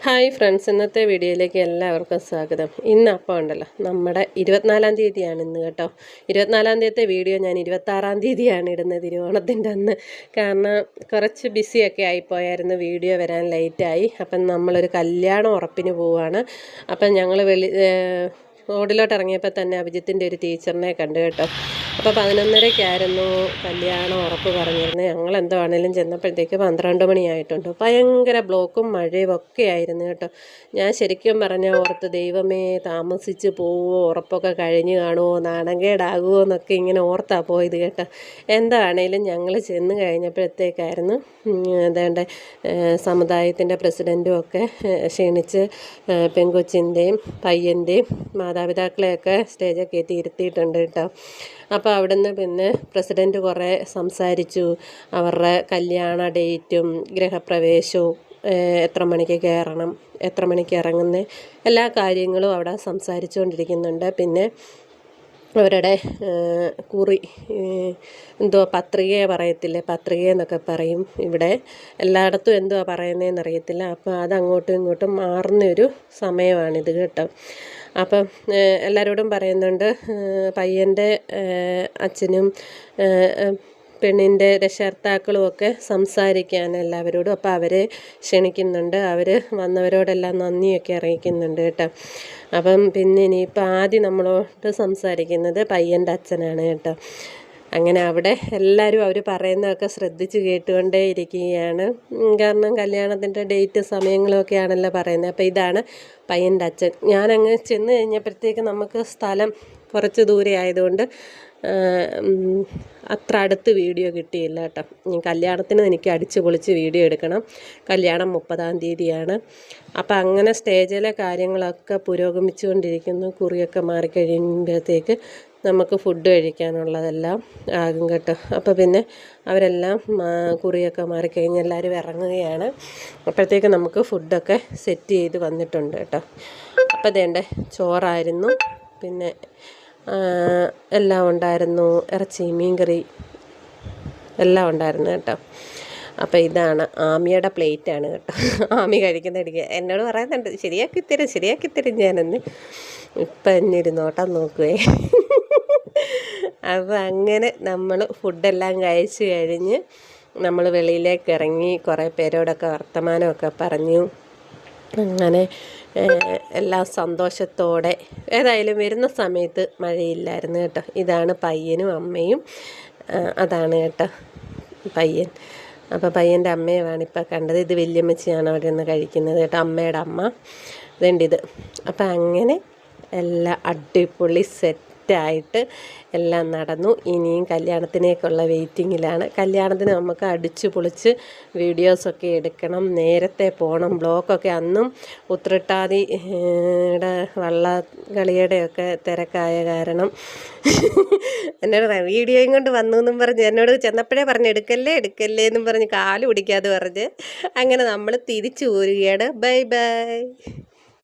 Hi friends, ഇന്നത്തെ വീഡിയോയിലേക്ക് എല്ലാവർക്കും സ്വാഗതം. ഇന്ന് അപ്പം ഉണ്ടല്ലോ, നമ്മുടെ 24-ാം തീയതിയാണ് ഇന്ന് കേട്ടോ. 24-ാം തീയതിത്തെ വീഡിയോ ഞാൻ 26-ാം തീയതിയാണ് ഇടുന്നത്, തിരുവോണത്തിൻ്റെ അന്ന്. കാരണം കുറച്ച് ബിസിയൊക്കെ ആയിപ്പോയായിരുന്നു, വീഡിയോ വരാൻ ലേറ്റായി. അപ്പം നമ്മളൊരു കല്യാണം ഉറപ്പിന് പോവുകയാണ്. അപ്പം ഞങ്ങൾ റോഡിലോട്ട് ഇറങ്ങിയപ്പോൾ തന്നെ അഭിജിത്തിൻ്റെ ഒരു ടീച്ചറിനെ കണ്ടു കേട്ടോ. അപ്പോൾ 11:30-ക്കായിരുന്നു കല്യാണം ഉറപ്പ് പറഞ്ഞിരുന്നത്. ഞങ്ങൾ എന്തോ ആണെങ്കിലും ചെന്നപ്പോഴത്തേക്ക് 12 മണിയായിട്ടുണ്ട്. ഭയങ്കര ബ്ലോക്കും മഴയും ഒക്കെ ആയിരുന്നു കേട്ടോ. ഞാൻ ശരിക്കും പറഞ്ഞാൽ ഓർത്ത്, ദൈവമേ താമസിച്ച് പോവുമോ, ഉറപ്പൊക്കെ കഴിഞ്ഞ് കാണുമോ, നാണംകേടാകുമോ എന്നൊക്കെ ഇങ്ങനെ ഓർത്താ പോയത് കേട്ടോ. എന്താണേലും ഞങ്ങൾ ചെന്ന് കഴിഞ്ഞപ്പോഴത്തേക്കായിരുന്നു അതേണ്ട സമുദായത്തിൻ്റെ പ്രസിഡൻറ്റും ഒക്കെ ക്ഷണിച്ച് പെങ്കൊച്ചിൻ്റെയും പയ്യൻ്റെയും മാതാപിതാക്കളെയൊക്കെ സ്റ്റേജൊക്കെ കയറ്റി ഇരുത്തിയിട്ടുണ്ട് കേട്ടോ. അപ്പോൾ അവിടുന്ന് പിന്നെ പ്രസിഡൻറ്റ് കുറേ സംസാരിച്ചു. അവരുടെ കല്യാണ ഡേറ്റും ഗൃഹപ്രവേശവും എത്ര മണിക്ക് കയറണം, എത്ര മണിക്ക് ഇറങ്ങുന്ന എല്ലാ കാര്യങ്ങളും അവിടെ സംസാരിച്ചുകൊണ്ടിരിക്കുന്നുണ്ട്. പിന്നെ അവരുടെ കുറി എന്തോ പത്രികയെ പറയത്തില്ലേ, പത്രിക എന്നൊക്കെ പറയും ഇവിടെ, എല്ലായിടത്തും എന്തുവാ പറയുന്നതെന്ന് അറിയത്തില്ല. അപ്പോൾ അതങ്ങോട്ടും ഇങ്ങോട്ടും മാറുന്നൊരു സമയമാണിത് കേട്ടോ. അപ്പം എല്ലാവരോടും പറയുന്നുണ്ട്, പയ്യൻ്റെ അച്ഛനും പെണ്ണിൻ്റെ രക്ഷകർത്താക്കളും ഒക്കെ സംസാരിക്കാൻ എല്ലാവരോടും. അപ്പോൾ അവരെ ക്ഷണിക്കുന്നുണ്ട്. അവർ വന്നവരോടെല്ലാം നന്ദിയൊക്കെ അറിയിക്കുന്നുണ്ട് കേട്ടോ. അപ്പം പിന്നെ ഇനിയിപ്പോൾ ആദ്യം നമ്മളോട് സംസാരിക്കുന്നത് പയ്യൻ്റെ അച്ഛനാണ് കേട്ടോ. അങ്ങനെ അവിടെ എല്ലാവരും അവർ പറയുന്നതൊക്കെ ശ്രദ്ധിച്ച് കേട്ടുകൊണ്ടേ ഇരിക്കുകയാണ്. കാരണം കല്യാണത്തിൻ്റെ ഡേറ്റ് സമയങ്ങളൊക്കെ ആണല്ലോ പറയുന്നത്. അപ്പോൾ ഇതാണ് പയ്യൻ്റെ അച്ഛൻ. ഞാനങ്ങ് ചെന്ന് കഴിഞ്ഞപ്പോഴത്തേക്ക് നമുക്ക് സ്ഥലം കുറച്ച് ദൂരെ ആയതുകൊണ്ട് അത്ര അടുത്ത് വീഡിയോ കിട്ടിയില്ല കേട്ടോ. കല്യാണത്തിന് എനിക്ക് അടിച്ച് പൊളിച്ച് വീഡിയോ എടുക്കണം. കല്യാണം 30-ാം തീയതിയാണ്. അപ്പം അങ്ങനെ സ്റ്റേജിലെ കാര്യങ്ങളൊക്കെ പുരോഗമിച്ചുകൊണ്ടിരിക്കുന്നു. കുറിയൊക്കെ മാറിക്കഴിയുമ്പോഴത്തേക്ക് നമുക്ക് ഫുഡ് കഴിക്കാനുള്ളതെല്ലാം ആകും കേട്ടോ. അപ്പോൾ പിന്നെ അവരെല്ലാം കുറിയൊക്കെ മാറിക്കഴിഞ്ഞ് എല്ലാവരും ഇറങ്ങുകയാണ്. അപ്പോഴത്തേക്ക് നമുക്ക് ഫുഡൊക്കെ സെറ്റ് ചെയ്ത് വന്നിട്ടുണ്ട് കേട്ടോ. അപ്പോൾ ഇതേണ്ട ചോറായിരുന്നു, പിന്നെ എല്ലാം ഉണ്ടായിരുന്നു, ഇറച്ചി മീൻകറി എല്ലാം ഉണ്ടായിരുന്നു കേട്ടോ. അപ്പോൾ ഇതാണ് ആമിയുടെ പ്ലേറ്റാണ് കേട്ടോ. ആമി കഴിക്കുന്ന ഇടിക്കുക എന്നോട് പറയുന്നുണ്ട്, ശരിയാക്കിത്തരും ഞാനെന്ന്. ഇപ്പം എന്നെ ഒരു നോട്ടം നോക്കുവേ. അപ്പോൾ അങ്ങനെ നമ്മൾ ഫുഡെല്ലാം കഴിച്ച് കഴിഞ്ഞ് നമ്മൾ വെളിയിലേക്ക് ഇറങ്ങി കുറേ പേരോടൊക്കെ വർത്തമാനമൊക്കെ പറഞ്ഞു. അങ്ങനെ എല്ലാ സന്തോഷത്തോടെ, ഏതായാലും വരുന്ന സമയത്ത് മഴയില്ലായിരുന്നു കേട്ടോ. ഇതാണ് പയ്യനും അമ്മയും, അതാണ് കേട്ടോ പയ്യൻ. അപ്പോൾ പയ്യൻ്റെ അമ്മയുമാണ് ഇപ്പോൾ കണ്ടത്. ഇത് വല്യമ്മച്ചിയാണ് അവിടെ നിന്ന് കഴിക്കുന്നത് കേട്ടോ, അമ്മയുടെ അമ്മ. ഇതുണ്ടിത്. അപ്പം അങ്ങനെ എല്ലാം അടിപൊളി സെറ്റായിട്ട് എല്ലാം നടന്നു. ഇനിയും കല്യാണത്തിനേക്കുള്ള വെയിറ്റിങ്ങിലാണ്. കല്യാണത്തിന് നമുക്ക് അടിച്ചു പൊളിച്ച് വീഡിയോസൊക്കെ എടുക്കണം, നേരത്തെ പോകണം. ബ്ലോക്കൊക്കെ അന്നും ഉത്രട്ടാതിയുടെ വള്ളംകളിയുടെയൊക്കെ തിരക്കായ കാരണം എന്നോട് വീഡിയോയും കൊണ്ട് വന്നു എന്നും പറഞ്ഞ് എന്നോട് ചെന്നപ്പോഴേ പറഞ്ഞ് എടുക്കല്ലേ എന്നും പറഞ്ഞ് കാല് പിടിക്കാതെ പറഞ്ഞ് അങ്ങനെ നമ്മൾ തിരിച്ചു പോരുകയാണ്. Bye bye.